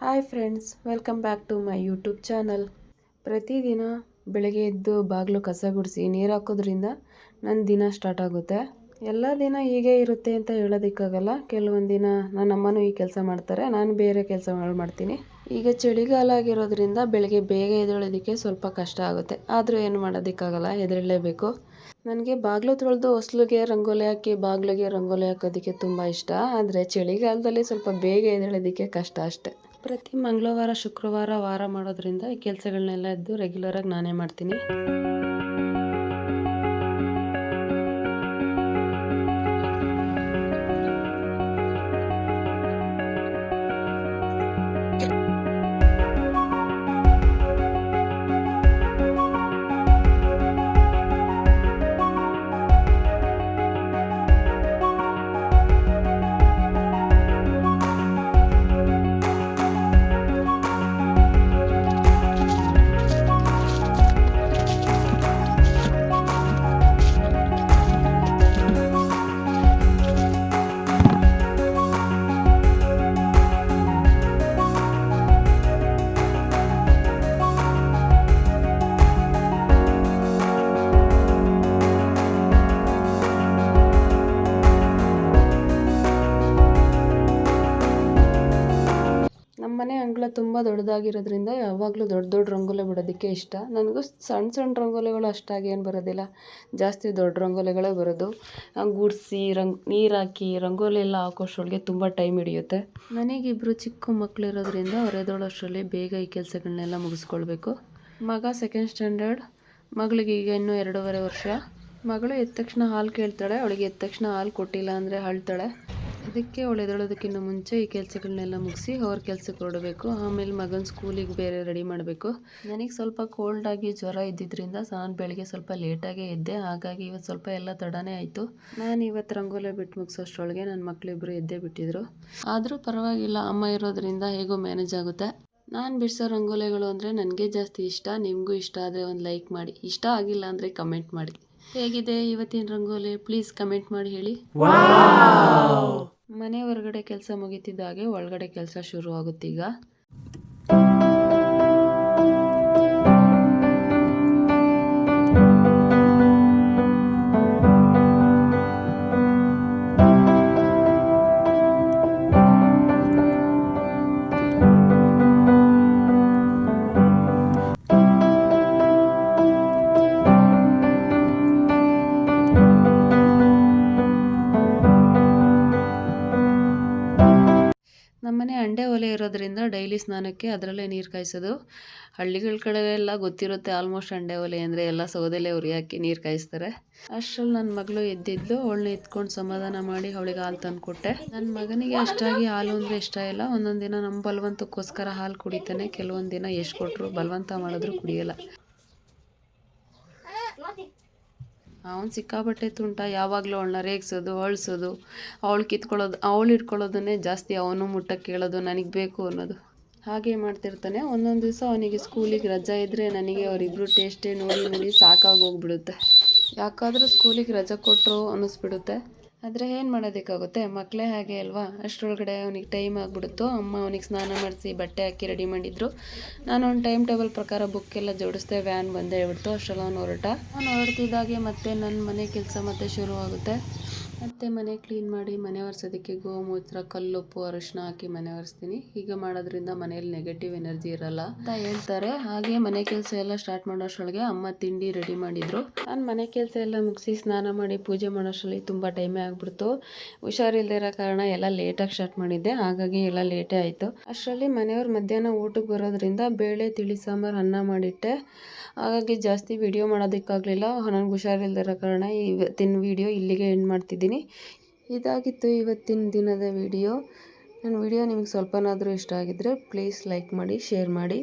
Hi friends, welcome back to my YouTube channel. ಪ್ರತಿದಿನ ಬೆಳಗ್ಗೆ ಎದ್ದು ಬಾಗಿಲು ಕಸ ಗುಡಿಸಿ ನೀರು ಹಾಕೋದ್ರಿಂದ ನನ್ನ ದಿನ ಸ್ಟಾರ್ಟ್ ಆಗುತ್ತೆ. ಎಲ್ಲ ದಿನ ಹೀಗೆ ಇರುತ್ತೆ ಅಂತ ಹೇಳೋದಕ್ಕಾಗಲ್ಲ. ಕೆಲವೊಂದು ದಿನ ನನ್ನ ಅಮ್ಮನೂ ಈ ಕೆಲಸ ಮಾಡ್ತಾರೆ, ನಾನು ಬೇರೆ ಕೆಲಸಗಳು ಮಾಡ್ತೀನಿ. ಈಗ ಚಳಿಗಾಲ ಆಗಿರೋದ್ರಿಂದ ಬೆಳಗ್ಗೆ ಬೇಗ ಎದ್ದೇಳೋದಕ್ಕೆ ಸ್ವಲ್ಪ ಕಷ್ಟ ಆಗುತ್ತೆ. ಆದರೂ ಏನು ಮಾಡೋದಕ್ಕಾಗಲ್ಲ, ಎದ್ದೇಳಲೇಬೇಕು. ನನಗೆ ಬಾಗಿಲು ತೊಳೆದು ಹೊಸ್ಲಿಗೆ ರಂಗೋಲಿ ಹಾಕಿ ಬಾಗಿಲಿಗೆ ರಂಗೋಲಿ ಹಾಕೋದಕ್ಕೆ ತುಂಬ ಇಷ್ಟ. ಆದರೆ ಚಳಿಗಾಲದಲ್ಲಿ ಸ್ವಲ್ಪ ಬೇಗ ಎದ್ದೇಳೋದಕ್ಕೆ ಕಷ್ಟ ಅಷ್ಟೆ. ಪ್ರತಿ ಮಂಗಳವಾರ ಶುಕ್ರವಾರ ವಾರ ಮಾಡೋದ್ರಿಂದ ಈ ಕೆಲಸಗಳನ್ನೆಲ್ಲ ಎದ್ದು ರೆಗ್ಯುಲರಾಗಿ ನಾನೇ ಮಾಡ್ತೀನಿ. ನಮ್ಮನೆ ಅಂಗಳ ತುಂಬ ದೊಡ್ಡದಾಗಿರೋದ್ರಿಂದ ಯಾವಾಗಲೂ ದೊಡ್ಡ ದೊಡ್ಡ ರಂಗೋಲಿ ಬಿಡೋದಕ್ಕೆ ಇಷ್ಟ. ನನಗೂ ಸಣ್ಣ ಸಣ್ಣ ರಂಗೋಲಿಗಳು ಅಷ್ಟಾಗಿ ಏನು ಬರೋದಿಲ್ಲ, ಜಾಸ್ತಿ ದೊಡ್ಡ ರಂಗೋಲಿಗಳೇ ಬರೋದು. ಗುಡಿಸಿ ನೀರು ಹಾಕಿ ರಂಗೋಲಿ ಎಲ್ಲ ಹಾಕೋಷ್ಟರೊಳಗೆ ತುಂಬ ಟೈಮ್ ಹಿಡಿಯುತ್ತೆ. ನನಗಿಬ್ಬರು ಚಿಕ್ಕ ಮಕ್ಕಳಿರೋದ್ರಿಂದ ಅವ್ರು ಎದ್ದೇಳೋಷ್ಟರಲ್ಲಿ ಬೇಗ ಈ ಕೆಲಸಗಳನ್ನೆಲ್ಲ ಮುಗಿಸ್ಕೊಳ್ಬೇಕು. ಮಗ 2nd ಸ್ಟ್ಯಾಂಡರ್ಡ್, ಮಗಳಿಗೆ ಈಗ ಇನ್ನೂ 2.5 ವರ್ಷ. ಮಗಳು ಎದ್ದ ತಕ್ಷಣ ಹಾಲು ಕೇಳ್ತಾಳೆ. ಅವಳಿಗೆ ಎದ್ದ ತಕ್ಷಣ ಹಾಲು ಕೊಟ್ಟಿಲ್ಲ ಅಂದರೆ ಅಳ್ತಾಳೆ. ಅದಕ್ಕೆ ಅವಳು ಎದ್ದೇಳೋದಕ್ಕಿಂತ ಮುಂಚೆ ಈ ಕೆಲಸಗಳನ್ನೆಲ್ಲ ಮುಗಿಸಿ ಅವ್ರ ಕೆಲಸಕ್ಕೆ ಹೊರಡಬೇಕು. ಆಮೇಲೆ ಮಗನ ಸ್ಕೂಲಿಗೆ ಬೇರೆ ರೆಡಿ ಮಾಡಬೇಕು. ನನಗೆ ಸ್ವಲ್ಪ ಕೋಲ್ಡಾಗಿ ಜ್ವರ ಇದ್ದಿದ್ದರಿಂದ ನಾನು ಬೆಳಗ್ಗೆ ಸ್ವಲ್ಪ ಲೇಟಾಗೇ ಎದ್ದೆ. ಹಾಗಾಗಿ ಇವತ್ತು ಸ್ವಲ್ಪ ಎಲ್ಲ ತಡನೇ ಆಯಿತು. ನಾನು ಇವತ್ತು ರಂಗೋಲಿ ಬಿಟ್ಟು ಮುಗಿಸೋಷ್ಟರೊಳಗೆ ನನ್ನ ಮಕ್ಕಳಿಬ್ಬರು ಎದ್ದೇ ಬಿಟ್ಟಿದ್ರು. ಆದರೂ ಪರವಾಗಿಲ್ಲ, ಅಮ್ಮ ಇರೋದ್ರಿಂದ ಹೇಗೋ ಮ್ಯಾನೇಜ್ ಆಗುತ್ತೆ. ನಾನು ಬಿಡಿಸೋ ರಂಗೋಲಿಗಳು ಅಂದರೆ ನನಗೆ ಜಾಸ್ತಿ ಇಷ್ಟ. ನಿಮಗೂ ಇಷ್ಟ ಆದರೆ ಒಂದು ಲೈಕ್ ಮಾಡಿ, ಇಷ್ಟ ಆಗಿಲ್ಲ ಅಂದರೆ ಕಮೆಂಟ್ ಮಾಡಿ. ಹೇಗಿದೆ ಇವತ್ತಿನ ರಂಗೋಲಿ, ಪ್ಲೀಸ್ ಕಮೆಂಟ್ ಮಾಡಿ ಹೇಳಿ. ಮನೆ ಹೊರಗಡೆ ಕೆಲಸ ಮುಗಿತಿದ್ದಾಗೆ ಒಳಗಡೆ ಕೆಲಸ ಶುರು ಆಗುತ್ತೀಗ. ನಮ್ಮನೆ ಅಂಡೆ ಒಲೆ ಇರೋದ್ರಿಂದ ಡೈಲಿ ಸ್ನಾನಕ್ಕೆ ಅದರಲ್ಲೇ ನೀರು ಕಾಯಿಸೋದು. ಹಳ್ಳಿಗಳ ಕಡೆ ಎಲ್ಲ ಗೊತ್ತಿರುತ್ತೆ ಆಲ್ಮೋಸ್ಟ್ ಅಂಡೆ ಒಲೆ ಅಂದರೆ ಎಲ್ಲ ಸೌದೆಲೆ ಉರಿ ಹಾಕಿ ನೀರು ಕಾಯಿಸ್ತಾರೆ. ಅಷ್ಟರಲ್ಲಿ ನನ್ನ ಮಗಳು ಎದ್ದಿದ್ಲು. ಅವಳನ್ನ ಎತ್ಕೊಂಡು ಸಮಾಧಾನ ಮಾಡಿ ಅವಳಿಗೆ ಹಾಲು ತಂದು ಕೊಟ್ಟೆ. ನನ್ನ ಮಗನಿಗೆ ಅಷ್ಟಾಗಿ ಹಾಲು ಅಂದರೆ ಇಷ್ಟ ಇಲ್ಲ. ಒಂದೊಂದು ದಿನ ನಮ್ಮ ಬಲವಂತಕ್ಕೋಸ್ಕರ ಹಾಲು ಕುಡಿತಾನೆ, ಕೆಲವೊಂದು ದಿನ ಎಷ್ಟು ಕೊಟ್ಟರು ಬಲವಂತ ಮಾಡಿದ್ರು ಕುಡಿಯೋಲ್ಲ. ಅವನು ಸಿಕ್ಕಾಬಟ್ಟೆ ತುಂಟ. ಯಾವಾಗಲೂ ಅವಳನ್ನ ರೇಗಿಸೋದು, ಅಳಿಸೋದು, ಅವಳು ಕಿತ್ಕೊಳ್ಳೋದು, ಅವಳು ಇಟ್ಕೊಳ್ಳೋದನ್ನೇ ಜಾಸ್ತಿ ಅವನು ಮುಟ್ಟಕ್ಕೆ ಕೇಳೋದು, ನನಗೆ ಬೇಕು ಅನ್ನೋದು. ಹಾಗೆ ಮಾಡ್ತಿರ್ತಾನೆ. ಒಂದೊಂದು ದಿವಸ ಅವನಿಗೆ ಸ್ಕೂಲಿಗೆ ರಜಾ ಇದ್ದರೆ ನನಗೆ ಅವರಿಬ್ಬರು ಟೇಸ್ಟೇ ನೋಡಿ ನೋಡಿ ಸಾಕಾಗೋಗ್ಬಿಡುತ್ತೆ. ಯಾಕಾದರೂ ಸ್ಕೂಲಿಗೆ ರಜಾ ಕೊಟ್ಟರು ಅನ್ನಿಸ್ಬಿಡುತ್ತೆ. ಆದರೆ ಏನು ಮಾಡೋದಕ್ಕಾಗುತ್ತೆ, ಮಕ್ಕಳೇ ಹಾಗೆ ಅಲ್ವಾ. ಅಷ್ಟರೊಳಗಡೆ ಅವನಿಗೆ ಟೈಮ್ ಆಗಿಬಿಡುತ್ತೋ. ಅಮ್ಮ ಅವನಿಗೆ ಸ್ನಾನ ಮಾಡಿಸಿ ಬಟ್ಟೆ ಹಾಕಿ ರೆಡಿ ಮಾಡಿದ್ರು. ನಾನು ಒಂದು ಟೈಮ್ ಟೇಬಲ್ ಪ್ರಕಾರ ಬುಕ್ಕೆಲ್ಲ ಜೋಡಿಸ್ದೆ. ವ್ಯಾನ್ ಬಂದೇ ಬಿಡ್ತು. ಅಷ್ಟರಲ್ಲಿ ಅವನು ಹೊರಡ್ತಿದ್ದಾಗೆ ಮತ್ತೆ ನನ್ನ ಮನೆ ಕೆಲಸ ಮತ್ತೆ ಶುರು ಆಗುತ್ತೆ. ಮತ್ತು ಮನೆ ಕ್ಲೀನ್ ಮಾಡಿ ಮನೆ ಒರೆಸೋದಕ್ಕೆ ಗೋಮೂತ್ರ, ಕಲ್ಲುಪ್ಪು, ಅರಿಶಿನ ಹಾಕಿ ಮನೆ ಒರೆಸ್ತೀನಿ. ಹೀಗೆ ಮಾಡೋದ್ರಿಂದ ಮನೇಲಿ ನೆಗೆಟಿವ್ ಎನರ್ಜಿ ಇರಲ್ಲ ಅಂತ ಹೇಳ್ತಾರೆ. ಹಾಗೆ ಮನೆ ಕೆಲಸ ಎಲ್ಲ ಸ್ಟಾರ್ಟ್ ಮಾಡೋಷ್ಟರೊಳಗೆ ಅಮ್ಮ ತಿಂಡಿ ರೆಡಿ ಮಾಡಿದ್ರು. ನಾನು ಮನೆ ಕೆಲಸ ಎಲ್ಲ ಮುಗಿಸಿ ಸ್ನಾನ ಮಾಡಿ ಪೂಜೆ ಮಾಡೋಷ್ಟರಲ್ಲಿ ತುಂಬ ಟೈಮೇ ಆಗಿಬಿಡ್ತು. ಹುಷಾರಿಲ್ಲದೆ ಇರೋ ಕಾರಣ ಎಲ್ಲ ಲೇಟಾಗಿ ಸ್ಟಾರ್ಟ್ ಮಾಡಿದ್ದೆ, ಹಾಗಾಗಿ ಎಲ್ಲ ಲೇಟೇ ಆಯಿತು. ಅಷ್ಟರಲ್ಲಿ ಮನೆಯವ್ರು ಮಧ್ಯಾಹ್ನ ಊಟಕ್ಕೆ ಬರೋದ್ರಿಂದ ಬೇಳೆ, ತಿಳಿ ಸಾಂಬಾರು, ಅನ್ನ ಮಾಡಿಟ್ಟೆ. ಹಾಗಾಗಿ ಜಾಸ್ತಿ ವಿಡಿಯೋ ಮಾಡೋದಕ್ಕಾಗಲಿಲ್ಲ. ನನಗೆ ಹುಷಾರಿಲ್ಲದೆ ಇರೋ ಕಾರಣ ಇವತ್ತಿನ ವಿಡಿಯೋ ಇಲ್ಲಿಗೆ ಎಂಡ್ ಮಾಡ್ತಿದ್ದೀನಿ. ಇದಾಗಿತ್ತು ಇವತ್ತಿನ ದಿನದ ವಿಡಿಯೋ. ನನ್ನ ವಿಡಿಯೋ ನಿಮಗೆ ಸ್ವಲ್ಪನಾದರೂ ಇಷ್ಟ ಆಗಿದ್ದರೆ ಪ್ಲೀಸ್ ಲೈಕ್ ಮಾಡಿ, ಶೇರ್ ಮಾಡಿ,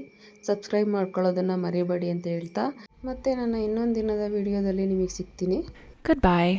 ಸಬ್ಸ್ಕ್ರೈಬ್ ಮಾಡ್ಕೊಳ್ಳೋದನ್ನು ಮರಿಬೇಡಿ ಅಂತ ಹೇಳ್ತಾ ಮತ್ತೆ ನನ್ನ ಇನ್ನೊಂದು ದಿನದ ವಿಡಿಯೋದಲ್ಲಿ ನಿಮಗೆ ಸಿಗ್ತೀನಿ. Goodbye.